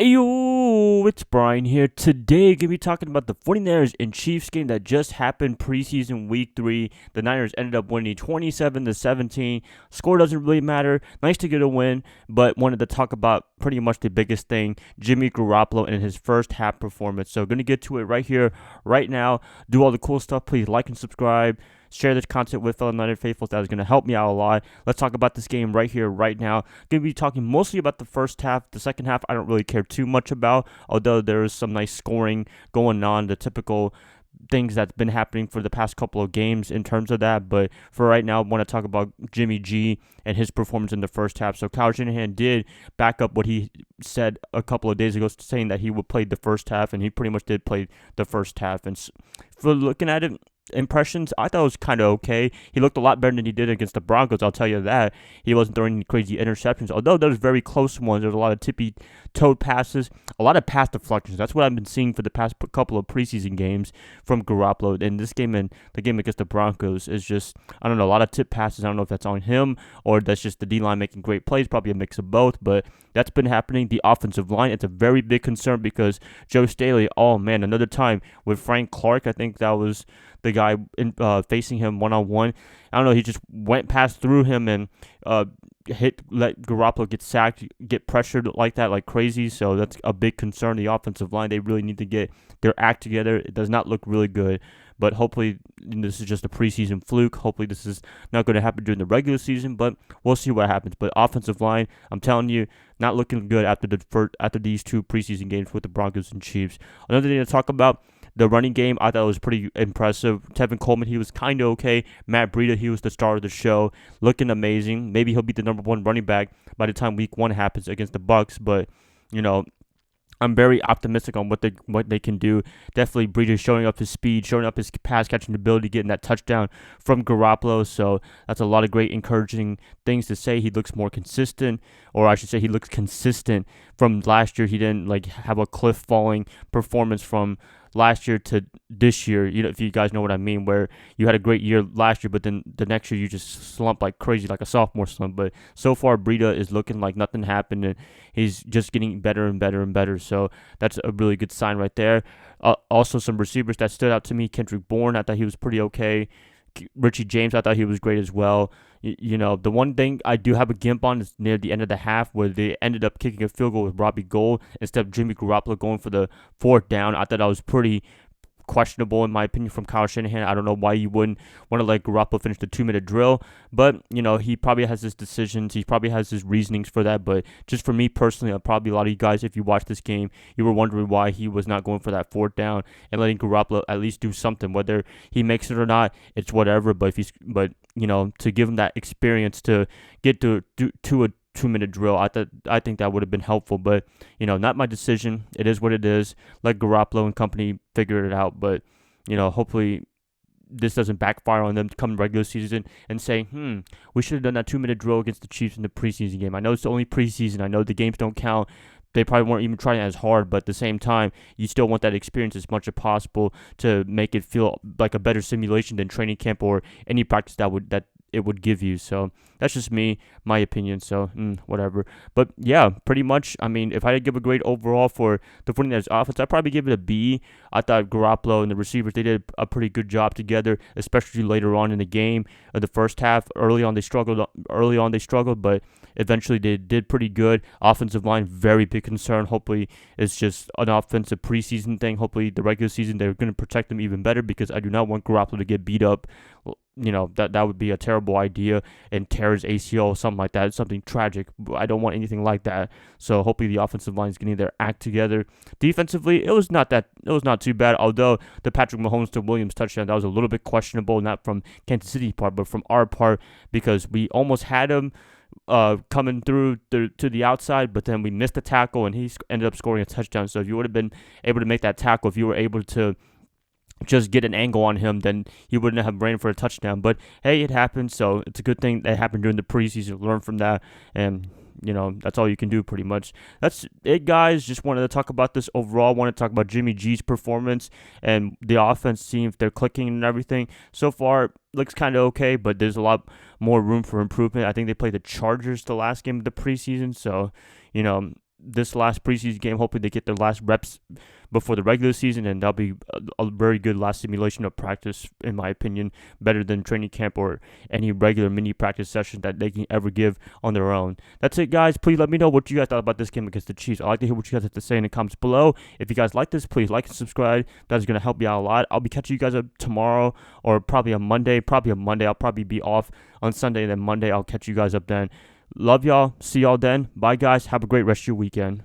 Ayo, it's Brian here. Today, going to be talking about the 49ers and Chiefs game that just happened preseason week 3. The Niners ended up winning 27-17. Score doesn't really matter. Nice to get a win, but wanted to talk about pretty much the biggest thing, Jimmy Garoppolo and his first half performance. So, going to get to it right here, right now. Do all the cool stuff. Please like and subscribe. Share this content with fellow Niner faithfuls. That is going to help me out a lot. Let's talk about this game right here, right now. Going to be talking mostly about the first half. The second half, I don't really care too much about, although there is some nice scoring going on, the typical things that's been happening for the past couple of games in terms of that. But for right now, I want to talk about Jimmy G and his performance in the first half. So Kyle Shanahan did back up what he said a couple of days ago, saying that he would play the first half, and he pretty much did play the first half. And for looking at it, impressions, I thought it was kind of okay. He looked a lot better than he did against the Broncos, I'll tell you that. He wasn't throwing any crazy interceptions, although there was very close ones. There's a lot of tippy-toed passes, a lot of pass deflections. That's what I've been seeing for the past couple of preseason games from Garoppolo. And this game and the game against the Broncos is just, I don't know, a lot of tip passes. I don't know if that's on him or that's just the D-line making great plays, probably a mix of both, but that's been happening. The offensive line, it's a very big concern because Joe Staley, oh man, another time with Frank Clark, I think that was the guy facing him one-on-one. I don't know, he just went past through him and let Garoppolo get sacked, get pressured like that, like crazy. So that's a big concern. The offensive line, they really need to get their act together. It does not look really good, but hopefully this is just a preseason fluke. Hopefully this is not going to happen during the regular season, but we'll see what happens. But offensive line, I'm telling you, not looking good after these two preseason games with the Broncos and Chiefs. Another thing to talk about, the running game, I thought it was pretty impressive. Tevin Coleman, he was kind of okay. Matt Breida, he was the star of the show, looking amazing. Maybe he'll be the number one running back by the time week 1 happens against the Bucs, but, you know, I'm very optimistic on what they can do. Definitely Breida showing up his speed, showing up his pass catching ability, getting that touchdown from Garoppolo. So that's a lot of great encouraging things to say. He looks more consistent, or I should say he looks consistent from last year. He didn't have a cliff falling performance from last year to this year, if you guys know what I mean, where you had a great year last year, but then the next year you just slump like crazy, like a sophomore slump. But so far, Breida is looking like nothing happened, and he's just getting better and better and better. So that's a really good sign right there. Also, some receivers that stood out to me. Kendrick Bourne, I thought he was pretty okay. Richie James, I thought he was great as well. The one thing I do have a gimp on is near the end of the half where they ended up kicking a field goal with Robbie Gould instead of Jimmy Garoppolo going for the 4th down. I thought that was pretty questionable in my opinion from Kyle Shanahan. I don't know why you wouldn't want to let Garoppolo finish the 2-minute drill, but he probably has his decisions, he probably has his reasonings for that. But just for me personally, probably a lot of you guys, if you watched this game, you were wondering why he was not going for that 4th down and letting Garoppolo at least do something. Whether he makes it or not, it's whatever. But to give him that experience to get to a 2-minute drill, I think that would have been helpful, but not my decision. It is what it is. Let Garoppolo and company figure it out, but hopefully this doesn't backfire on them to come regular season and say, we should have done that 2-minute drill against the Chiefs in the preseason game. I know it's the only preseason. I know the games don't count. They probably weren't even trying as hard, but at the same time, you still want that experience as much as possible to make it feel like a better simulation than training camp or any practice that it would give you. So that's just my opinion. So whatever. But yeah, pretty much. I mean, if I had to give a grade overall for the 49ers offense, I'd probably give it a B. I thought Garoppolo and the receivers, they did a pretty good job together, especially later on in the game. The first half, early on they struggled, but eventually they did pretty good. Offensive line, very big concern. Hopefully it's just an offensive preseason thing. Hopefully the regular season they're going to protect them even better, because I do not want Garoppolo to get beat up. That would be a terrible idea and tear his ACL or something like that. It's something tragic. I don't want anything like that. So hopefully the offensive line is getting their act together. Defensively, it was not too bad. Although the Patrick Mahomes to Williams touchdown, that was a little bit questionable, not from Kansas City part, but from our part, because we almost had him coming through to the outside, but then we missed the tackle and he ended up scoring a touchdown. So if you would have been able to make that tackle, if you were able to just get an angle on him, then he wouldn't have ran for a touchdown. But hey, it happened, so it's a good thing that happened during the preseason. Learn from that, and that's all you can do pretty much. That's it, guys. Just wanted to talk about this overall. Want to talk about Jimmy G's performance and the offense, seeing if they're clicking and everything. So far, looks kind of okay, but there's a lot more room for improvement. I think they played the Chargers the last game of the preseason, so this last preseason game. Hopefully they get their last reps before the regular season, and that'll be a very good last simulation of practice, in my opinion, better than training camp or any regular mini practice session that they can ever give on their own. That's it, guys. Please let me know what you guys thought about this game against the Chiefs. I'd like to hear what you guys have to say in the comments below. If you guys like this, please like and subscribe. That is going to help me out a lot. I'll be catching you guys up tomorrow or probably on Monday. I'll probably be off on Sunday, and then Monday I'll catch you guys up then. Love y'all. See y'all then. Bye, guys. Have a great rest of your weekend.